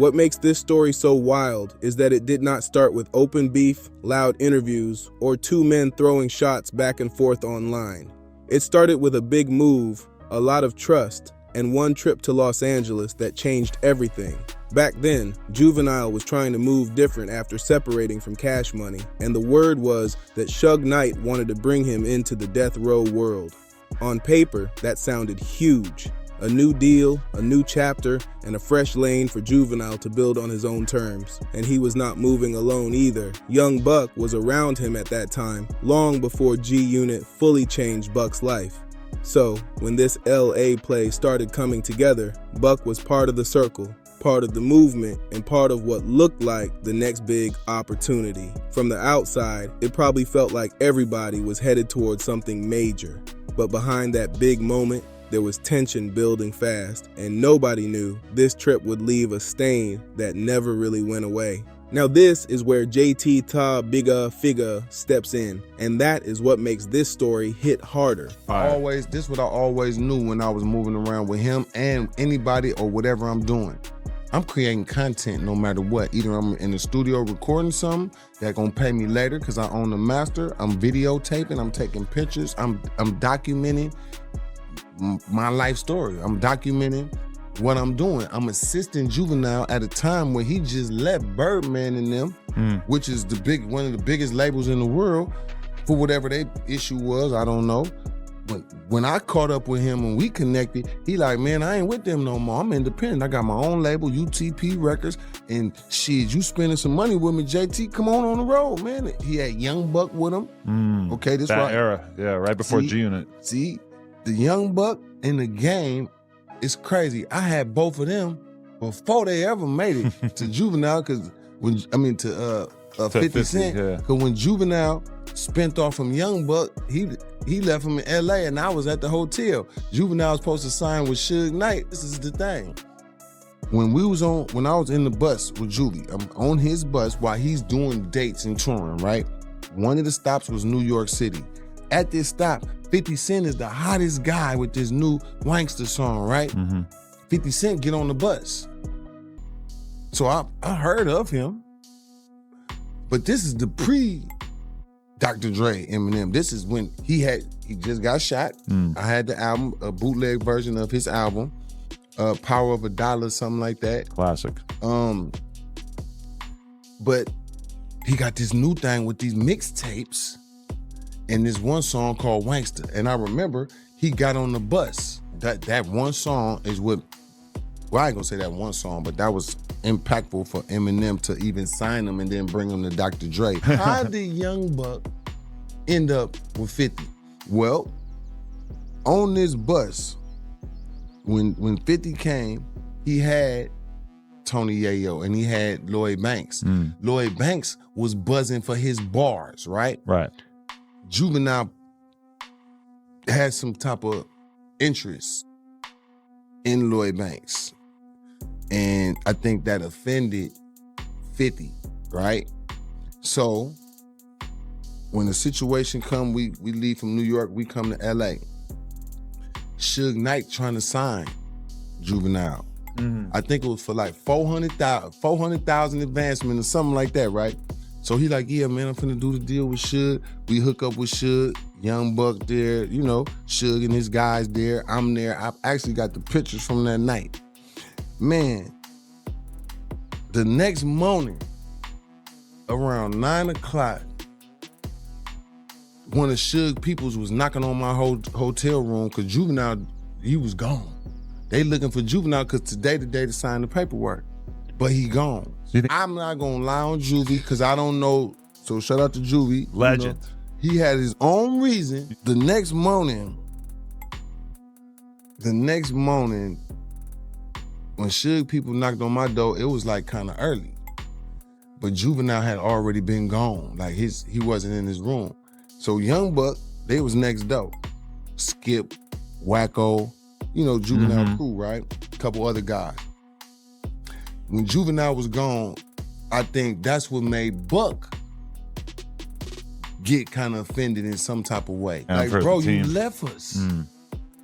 What makes this story so wild is that it did not start with open beef, loud interviews, or two men throwing shots back and forth online. It started with a big move, a lot of trust, and one trip to Los Angeles that changed everything. Back then, Juvenile was trying to move different after separating from Cash Money, and the word was that Suge Knight wanted to bring him into the death row world. On paper, that sounded huge. A new deal, a new chapter, and a fresh lane for Juvenile to build on his own terms. And he was not moving alone either. Young Buck was around him at that time, long before G-Unit fully changed Buck's life. So, when this LA play started coming together, Buck was part of the circle, part of the movement, and part of what looked like the next big opportunity. From the outside, it probably felt like everybody was headed towards something major. But behind that big moment, there was tension building fast, and nobody knew this trip would leave a stain that never really went away. Now this is where JT Tha Bigga Figga steps in, and that is what makes this story hit harder. This is what I always knew when I was moving around with him and anybody or whatever I'm doing. I'm creating content no matter what. Either I'm in the studio recording something that gonna pay me later because I own the master, I'm videotaping, I'm taking pictures, I'm documenting my life story. I'm documenting what I'm doing. I'm assisting Juvenile at a time where he just left Birdman and them, which is one of the biggest labels in the world, for whatever their issue was, I don't know. But when I caught up with him and we connected, he like, man, I ain't with them no more. I'm independent. I got my own label, UTP Records, and shit, you spending some money with me, JT, come on the road, man. He had Young Buck with him. Okay, this that right. era, yeah, right before G-Unit. See, the Young Buck in the game is crazy. I had both of them before they ever made it to Juvenile, to 50 Cent. Because when Juvenile spent off from Young Buck, he left him in LA and I was at the hotel. Juvenile was supposed to sign with Suge Knight. This is the thing. When I was in the bus with Juvie, I'm on his bus while he's doing dates and touring, right? One of the stops was New York City. At this stop, 50 Cent is the hottest guy with this new Wankster song, right? 50 Cent get on the bus. So I heard of him, but this is the pre-Dr. Dre, Eminem. This is when he just got shot. I had the album, a bootleg version of his album, Power of $1, something like that. Classic. But he got this new thing with these mixtapes and this one song called Wankster. And I remember he got on the bus. That one song is what, well, I ain't gonna say that one song, but that was impactful for Eminem to even sign him and then bring him to Dr. Dre. How did Young Buck end up with 50? Well, on this bus, when 50 came, he had Tony Yayo and he had Lloyd Banks. Lloyd Banks was buzzing for his bars, right? Right. Juvenile had some type of interest in Lloyd Banks. And I think that offended 50, right? So when the situation come, we leave from New York, we come to LA. Suge Knight trying to sign Juvenile. I think it was for like 400,000 advancement or something like that, right? So he like, yeah, man, I'm finna do the deal with Suge. We hook up with Suge, Young Buck there, you know, Suge and his guys there. I'm there. I actually got the pictures from that night. Man, the next morning, around 9 o'clock, one of Suge peoples was knocking on my hotel room because Juvenile, he was gone. They looking for Juvenile because today the day to sign the paperwork, but he gone. I'm not gonna lie on Juvie because I don't know. So shout out to Juvie. Legend. You know, he had his own reason. The next morning, when Suge people knocked on my door, it was like kind of early. But Juvenile had already been gone. Like he wasn't in his room. So Young Buck, they was next door. Skip, Wacko, you know, Juvenile crew, right? A couple other guys. When Juvenile was gone, I think that's what made Buck get kind of offended in some type of way. Like, bro, you left us. And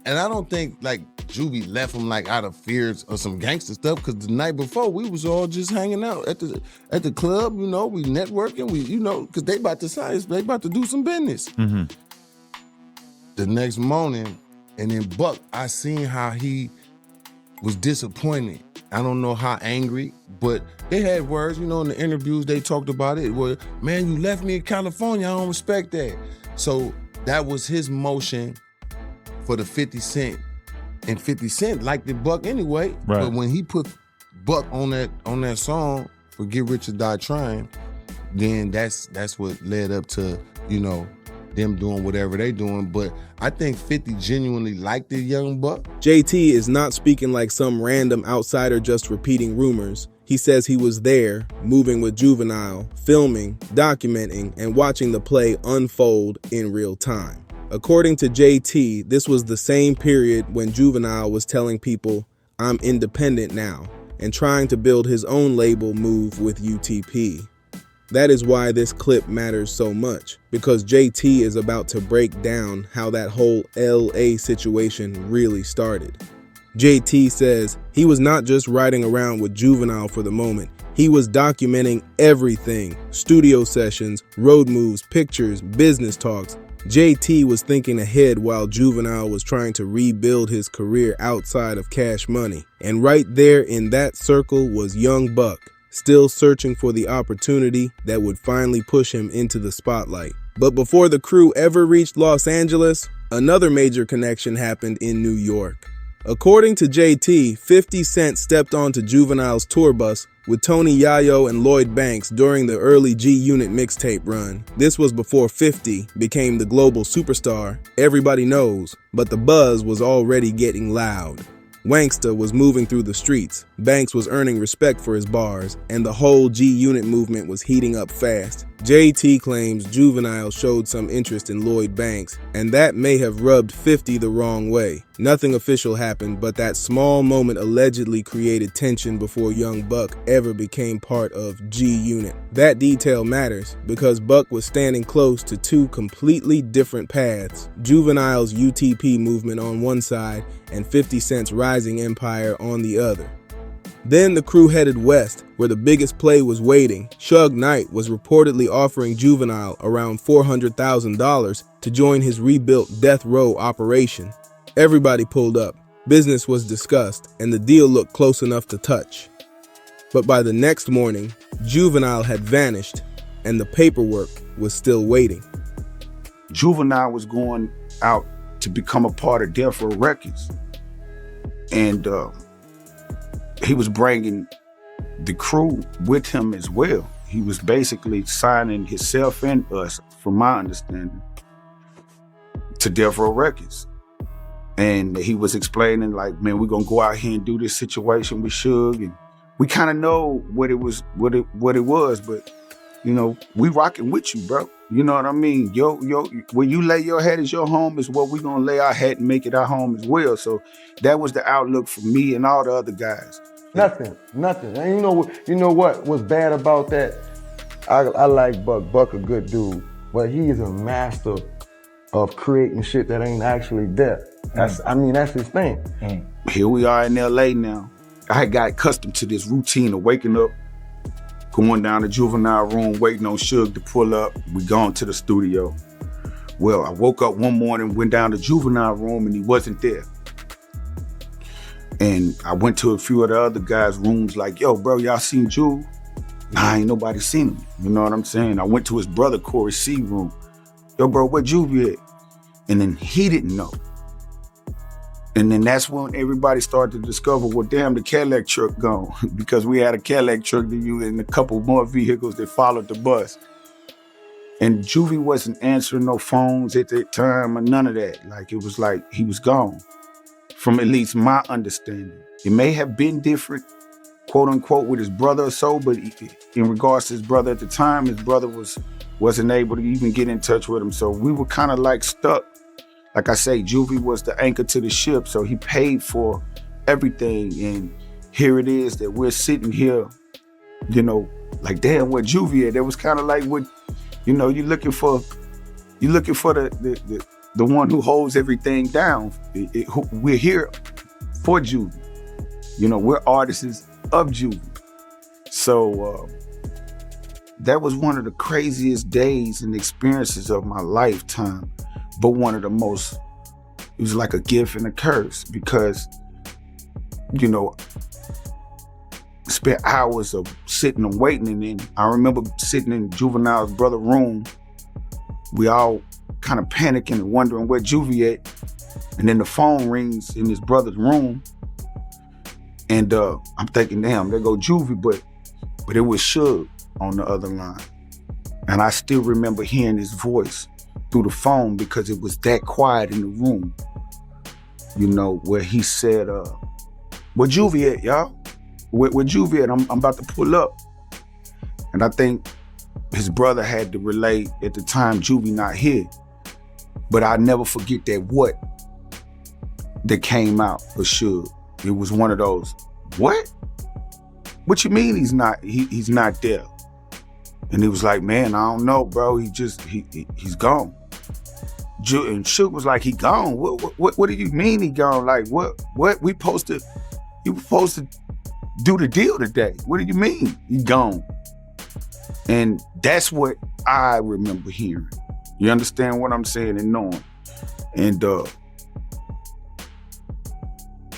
I don't think, like, Juvie left him like out of fears of some gangster stuff, because the night before we was all just hanging out at the club, you know, we networking, because they about to sign, they about to do some business. Mm-hmm. The next morning, and then Buck, I seen how he was disappointed. I don't know how angry, but they had words, in the interviews they talked about it. Well, man, you left me in California, I don't respect that. So that was his motion for the 50 Cent. And 50 Cent liked the Buck anyway. Right. But when he put Buck on that song for Get Rich or Die Trying, then that's what led up to, them doing whatever they doing. But I think 50 genuinely liked the young Buck. JT is not speaking like some random outsider just repeating rumors. He says he was there, moving with Juvenile, filming, documenting, and watching the play unfold in real time. According to JT, this was the same period when Juvenile was telling people, "I'm independent now," and trying to build his own label Move with UTP. That is why this clip matters so much, because JT is about to break down how that whole LA situation really started. JT says he was not just riding around with Juvenile for the moment. He was documenting everything: studio sessions, road moves, pictures, business talks. JT was thinking ahead while Juvenile was trying to rebuild his career outside of Cash Money. And right there in that circle was young Buck, still searching for the opportunity that would finally push him into the spotlight. But before the crew ever reached Los Angeles, another major connection happened in New York. According to JT, 50 Cent stepped onto Juvenile's tour bus with Tony Yayo and Lloyd Banks during the early G-Unit mixtape run. This was before 50 became the global superstar everybody knows, but the buzz was already getting loud. Wanksta was moving through the streets, Banks was earning respect for his bars, and the whole G-Unit movement was heating up fast. JT claims Juvenile showed some interest in Lloyd Banks, and that may have rubbed 50 the wrong way. Nothing official happened, but that small moment allegedly created tension before young Buck ever became part of G-Unit. That detail matters because Buck was standing close to two completely different paths: Juvenile's UTP movement on one side and 50 Cent's rising empire on the other. Then the crew headed west, where the biggest play was waiting. Suge Knight was reportedly offering Juvenile around $400,000 to join his rebuilt Death Row operation. Everybody pulled up, business was discussed, and the deal looked close enough to touch. But by the next morning, Juvenile had vanished, and the paperwork was still waiting. Juvenile was going out to become a part of Death Row Records. And he was bringing the crew with him as well. He was basically signing himself and us, from my understanding, to Death Row Records. And he was explaining, like, man, we're gonna go out here and do this situation with Suge, and we kind of know what it was, but we rocking with you, bro. You know what I mean? Yo, where you lay your head as your home is where we gonna lay our head and make it our home as well. So that was the outlook for me and all the other guys. Nothing. And you know what was bad about that? I like Buck. Buck a good dude, but he is a master of creating shit that ain't actually there. That's his thing. Here we are in LA now. I got accustomed to this routine of waking up, going down to Juvenile room, waiting on Suge to pull up. We gone to the studio. Well, I woke up one morning, went down to Juvenile room, and he wasn't there. And I went to a few of the other guys' rooms like, yo, bro, y'all seen Ju? Nah, ain't nobody seen him. You know what I'm saying? I went to his brother Corey C room. Yo, bro, where Juvie at? And then he didn't know. And then that's when everybody started to discover, well, damn, the Cadillac truck gone. Because we had a Cadillac truck to use and a couple more vehicles that followed the bus. And Juvie wasn't answering no phones at that time or none of that. Like, it was like he was gone, from at least my understanding. It may have been different, quote unquote, with his brother or so, but in regards to his brother at the time, his brother wasn't able to even get in touch with him. So we were kind of like stuck. Like I say, Juvie was the anchor to the ship, so he paid for everything. And here it is that we're sitting here, like, damn, where Juvie at? It was kind of like what, you're looking for the one who holds everything down. We're here for Juvie. You know, we're artists of Juvie. So that was one of the craziest days and experiences of my lifetime, but one of the most, it was like a gift and a curse because, you know, spent hours of sitting and waiting. And then I remember sitting in Juvenile's brother's room. We all kind of panicking and wondering where Juvie at. And then the phone rings in his brother's room. And I'm thinking, damn, there go Juvie, but it was Suge on the other line. And I still remember hearing his voice through the phone because it was that quiet in the room. You know, where he said, where Juvie at, y'all? Where Juvie at? I'm about to pull up. And I think his brother had to relate at the time, Juvie not here. But I'll never forget that what that came out for Suge. It was one of those, what? What you mean he's not there? And he was like, man, I don't know, bro. He's gone. And Suge was like, he gone? What do you mean he gone? Like, what? You supposed to do the deal today. What do you mean he gone? And that's what I remember hearing. You understand what I'm saying and knowing? And,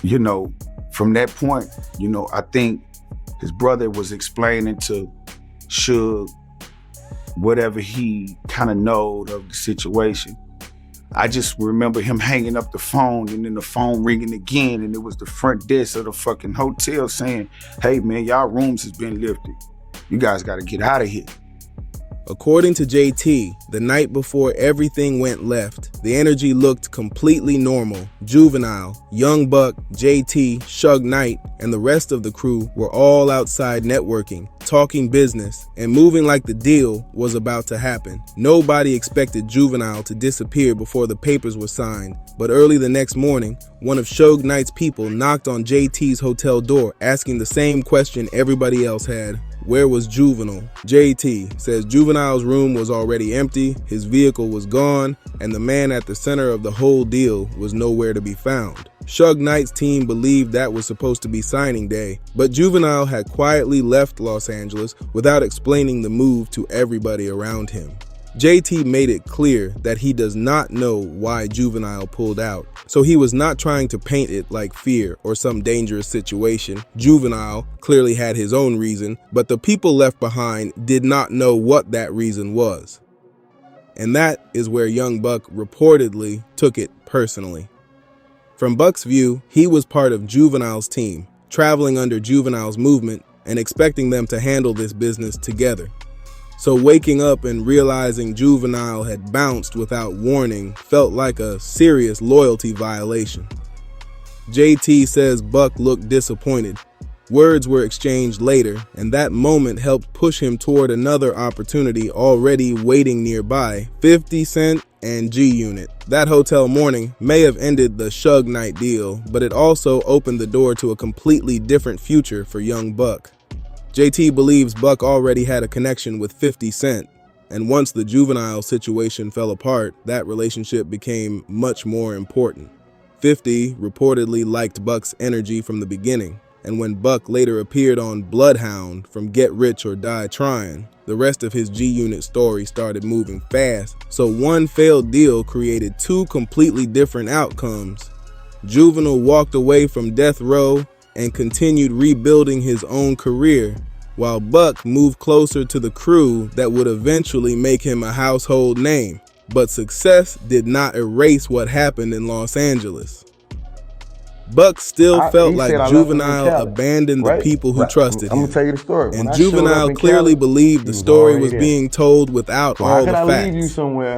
you know, from that point, you know, I think his brother was explaining to Suge whatever he kind of knowed of the situation. I just remember him hanging up the phone and then the phone ringing again, and it was the front desk of the fucking hotel saying, hey man, y'all rooms has been lifted. You guys gotta get out of here. According to JT, the night before everything went left, the energy looked completely normal. Juvenile, Young Buck, JT, Suge Knight, and the rest of the crew were all outside networking, talking business, and moving like the deal was about to happen. Nobody expected Juvenile to disappear before the papers were signed, but early the next morning, one of Suge Knight's people knocked on JT's hotel door, asking the same question everybody else had. Where was Juvenile? JT says Juvenile's room was already empty, his vehicle was gone, and the man at the center of the whole deal was nowhere to be found. Suge Knight's team believed that was supposed to be signing day, but Juvenile had quietly left Los Angeles without explaining the move to everybody around him. JT made it clear that he does not know why Juvenile pulled out, so he was not trying to paint it like fear or some dangerous situation. Juvenile clearly had his own reason, but the people left behind did not know what that reason was. And that is where Young Buck reportedly took it personally. From Buck's view, he was part of Juvenile's team, traveling under Juvenile's movement and expecting them to handle this business together. So waking up and realizing Juvenile had bounced without warning felt like a serious loyalty violation. JT says Buck looked disappointed. Words were exchanged later, and that moment helped push him toward another opportunity already waiting nearby, 50 Cent and G-Unit. That hotel morning may have ended the Suge Knight deal, but it also opened the door to a completely different future for Young Buck. JT believes Buck already had a connection with 50 Cent, and once the Juvenile situation fell apart, that relationship became much more important. 50 reportedly liked Buck's energy from the beginning, and when Buck later appeared on Bloodhound from Get Rich or Die Trying, the rest of his G-Unit story started moving fast, so one failed deal created two completely different outcomes. Juvenile walked away from death row and continued rebuilding his own career, while Buck moved closer to the crew that would eventually make him a household name. But success did not erase what happened in Los Angeles. Buck still felt like Juvenile abandoned the people who trusted him. I'm gonna tell you the story. And Juvenile clearly believed the story was being told without all the facts.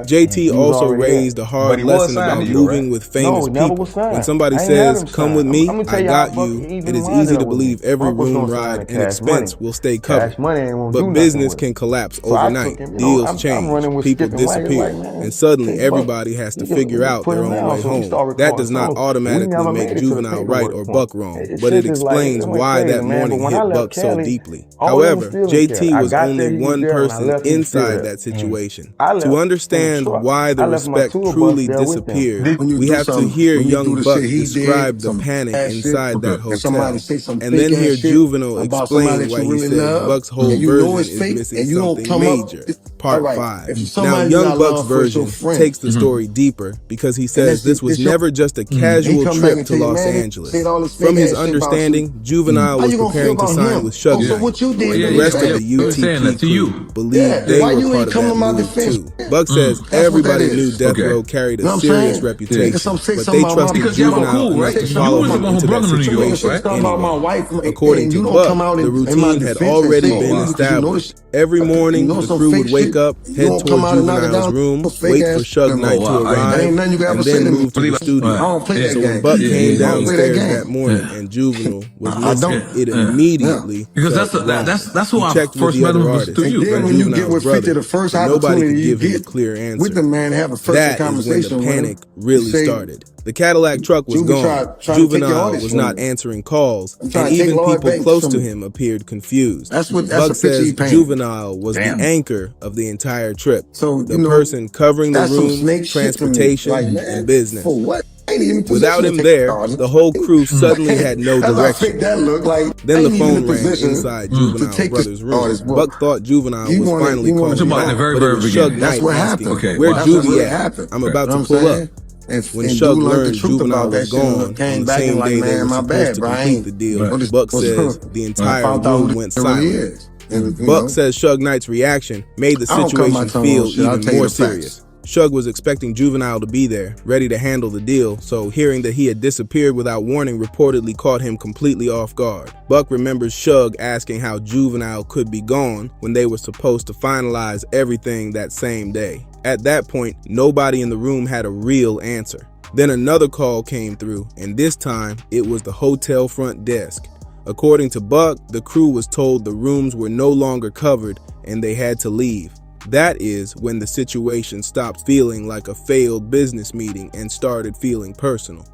JT also raised a hard lesson about moving with famous people. When somebody says, come with me, I got you, it is easy to believe every room, ride, and expense will stay covered. But business can collapse overnight. Deals change, people disappear, and suddenly everybody has to figure out their own way home. That does not automatically make Juvenile Juvenile right or paperwork Buck for him. wrong, It but it shit just like, explains it went why crazy, that man. morning But when hit I left Buck so Cali, deeply. all of them However, still in JT Cali. I was got there, only he was one there. When I person left, he was still inside there. that situation. I left To in the understand truck. why the I left my respect tour bus truly there with them. disappeared, When you we do have to something, hear when you young do the Buck shit he describe did, the some panic ass shit, inside that and somebody hotel. say some And then fake hear ass shit Juvenile about somebody explain that why you he really says love, Buck's whole and you know version it's is fake, missing and you don't something come up. major. All Part right, 5. if Now, somebody you young got Buck's love for, it's your version friend. takes the story deeper because he And says this was it's your, never just a he casual come back trip and to tell you, Los man, he Angeles. said all this From fake his ass shit about understanding, you. Juvenile How was you gonna feel preparing to about sign him? with Suge So Knight. what you did, The rest of the UTP crew believed they why were you part ain't of come that to my move defense? too. Buck says That's what that everybody knew is. Death Row carried You know a what I'm serious saying? reputation, Say but something they about my trusted because y'all were Juvenile cool, enough right? to You follow was him the one into who that brought him to New York, situation right? Talking about my anyway. wife, According and to you don't Buck, come out the in my routine had defense and already say, been because you know established. this, Every morning, you know the some crew fake would wake shit. up, You head don't toward come out and knock it Juvenile's down. room, Fake wait ass. for Suge Knight to That arrive, ain't nothing you can ever and say then to me. move to the I studio. don't play that So when game. Buck came I don't play that downstairs game. that morning and Juvenile was I missing, don't. it immediately Because felt wrong. that's who He I checked with first the met other him was through artists And you. then and when you get Juvenile's with 50, brother, the first but nobody opportunity could you give him a get clear with the answer. man, have a first That is when the conversation with him. panic really Say, started. The Cadillac truck was Juvie gone. try to take your Juvenile artist was from not you. answering calls, I'm trying and to take even Lloyd people Banks close from to you. him appeared confused. That's Buck a picture he says painted. Juvenile was the Damn. anchor of the entire trip, So, the person covering the that's some room, snake shit to me. transportation, Like, man, and business. for what? I ain't even in Without position to him take there, charge. the whole crew suddenly had no That's how fake direction. that look. Like, Then I the ain't even in phone a rang position inside to Juvenile's take this brother's room. artist. Buck thought Juvenile was finally You're calling talking him about in the out, very, but it very was Suge beginning. Knight That's what asking, happened. Okay, "Where wow. That's what Juvie really at? happened. I'm You about know to what pull I'm up." saying? And When dude Suge learned the learned truth Juvenile about that was shit gone and on came the back and same like, day they man, were my supposed bad, to bro. I complete ain't the deal, was- Buck was- says the entire found out room who went it really silent. is. And, you Buck know, says Suge Knight's reaction made the I don't cut my situation tongue on feel shit. I'll even tell you more the facts. serious. Suge was expecting Juvenile to be there, ready to handle the deal, so hearing that he had disappeared without warning reportedly caught him completely off guard. Buck remembers Suge asking how Juvenile could be gone when they were supposed to finalize everything that same day. At that point, nobody in the room had a real answer. Then another call came through, and this time it was the hotel front desk. According to Buck, the crew was told the rooms were no longer covered and they had to leave. That is when the situation stopped feeling like a failed business meeting and started feeling personal.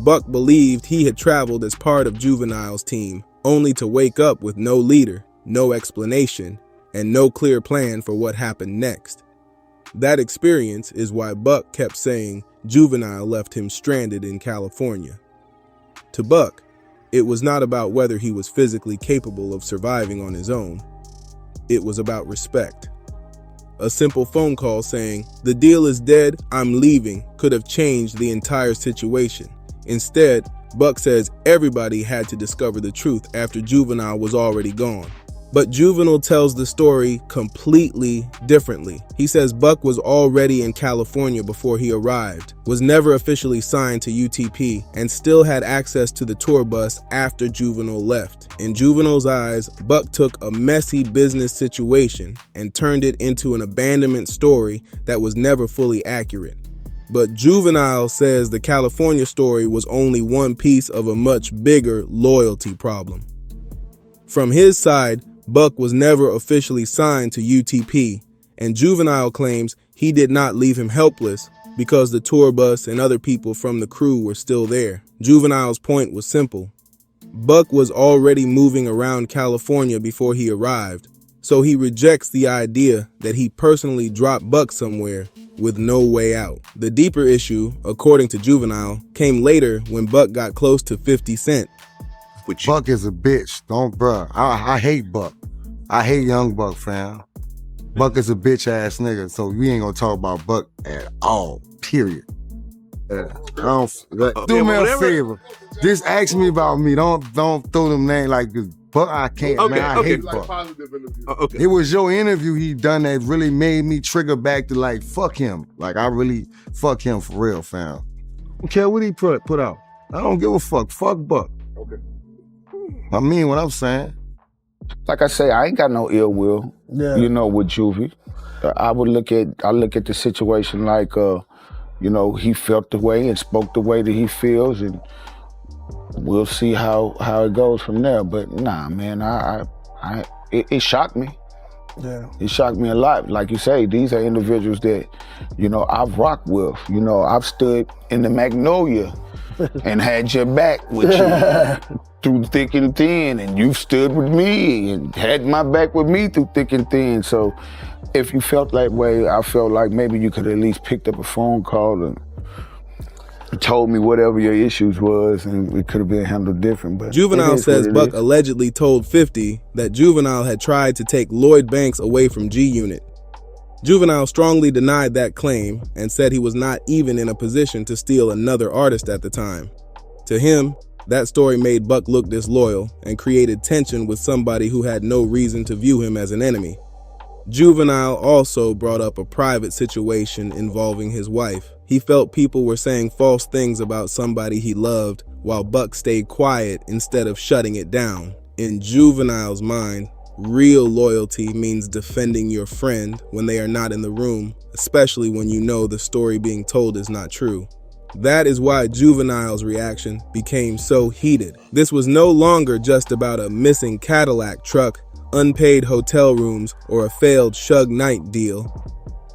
Buck believed he had traveled as part of Juvenile's team, only to wake up with no leader, no explanation, and no clear plan for what happened next. That experience is why Buck kept saying Juvenile left him stranded in California. To Buck, it was not about whether he was physically capable of surviving on his own. It was about respect. A simple phone call saying, "The deal is dead, I'm leaving," could have changed the entire situation. Instead, Buck says everybody had to discover the truth after Juvenile was already gone. But Juvenile tells the story completely differently. He says Buck was already in California before he arrived, was never officially signed to UTP, and still had access to the tour bus after Juvenile left. In Juvenile's eyes, Buck took a messy business situation and turned it into an abandonment story that was never fully accurate. But Juvenile says the California story was only one piece of a much bigger loyalty problem. From his side, Buck was never officially signed to UTP, and Juvenile claims he did not leave him helpless because the tour bus and other people from the crew were still there. Juvenile's point was simple. Buck was already moving around California before he arrived, so he rejects the idea that he personally dropped Buck somewhere with no way out. The deeper issue, according to Juvenile, came later when Buck got close to 50 Cent. Buck is a bitch. Bruh. I hate Buck. I hate young Buck, fam. Buck is a bitch ass nigga, so we ain't gonna talk about Buck at all. Period. Do me a favor. Just ask me about me. Don't throw them names like this. Buck, I can't, man. I hate Buck. It was your interview he done that really made me trigger back to like, fuck him. Like, I really fuck him for real, fam. I don't care what he put out. I don't give a fuck. Fuck Buck. Okay. I mean what I'm saying. Like I say, I ain't got no ill will, you know, with Juvie. I look at the situation like, you know, he felt the way and spoke the way that he feels, and we'll see how it goes from there. But nah, man, it shocked me. Yeah. It shocked me a lot. Like you say, these are individuals that, you know, I've rocked with. You know, I've stood in the Magnolia, and had your back with you through thick and thin, and you stood with me and had my back with me through thick and thin. So if you felt that way, I felt like maybe you could at least picked up a phone call and told me whatever your issues was, and it could have been handled different. But Juvenile says Buck allegedly told 50 that Juvenile had tried to take Lloyd Banks away from G-Unit. Juvenile strongly denied that claim and said he was not even in a position to steal another artist at the time. To him, that story made Buck look disloyal and created tension with somebody who had no reason to view him as an enemy. Juvenile also brought up a private situation involving his wife. He felt people were saying false things about somebody he loved while Buck stayed quiet instead of shutting it down. In Juvenile's mind, real loyalty means defending your friend when they are not in the room, especially when you know the story being told is not true. That is why Juvenile's reaction became so heated. This was no longer just about a missing Cadillac truck, unpaid hotel rooms, or a failed Suge Knight deal.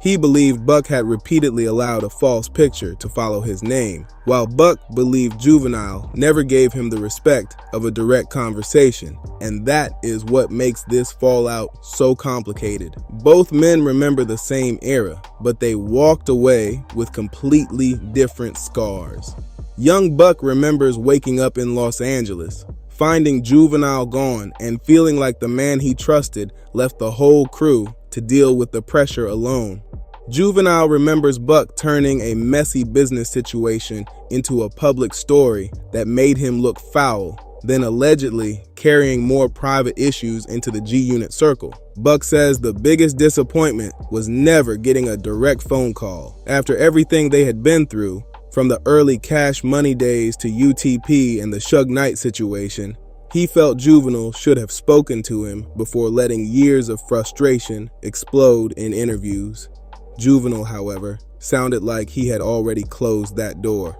He believed Buck had repeatedly allowed a false picture to follow his name, while Buck believed Juvenile never gave him the respect of a direct conversation, and that is what makes this fallout so complicated. Both men remember the same era, but they walked away with completely different scars. Young Buck remembers waking up in Los Angeles, finding Juvenile gone and feeling like the man he trusted left the whole crew to deal with the pressure alone. Juvenile remembers Buck turning a messy business situation into a public story that made him look foul, then allegedly carrying more private issues into the G-Unit circle. Buck says the biggest disappointment was never getting a direct phone call. After everything they had been through, from the early Cash Money days to UTP and the Suge Knight situation, he felt Juvenile should have spoken to him before letting years of frustration explode in interviews. Juvenile, however, sounded like he had already closed that door.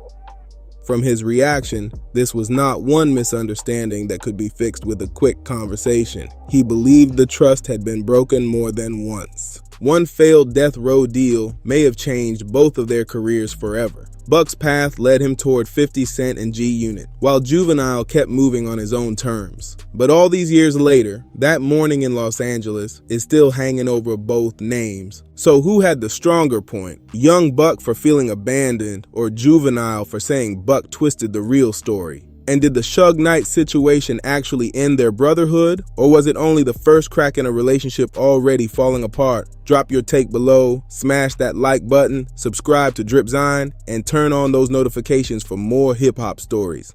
From his reaction, this was not one misunderstanding that could be fixed with a quick conversation. He believed the trust had been broken more than once. One failed death row deal may have changed both of their careers forever. Buck's path led him toward 50 Cent and G-Unit, while Juvenile kept moving on his own terms. But all these years later, that morning in Los Angeles is still hanging over both names. So who had the stronger point? Young Buck for feeling abandoned, or Juvenile for saying Buck twisted the real story? And did the Suge Knight situation actually end their brotherhood, or was it only the first crack in a relationship already falling apart? Drop your take below, smash that like button, subscribe to Dripzine, and turn on those notifications for more hip-hop stories.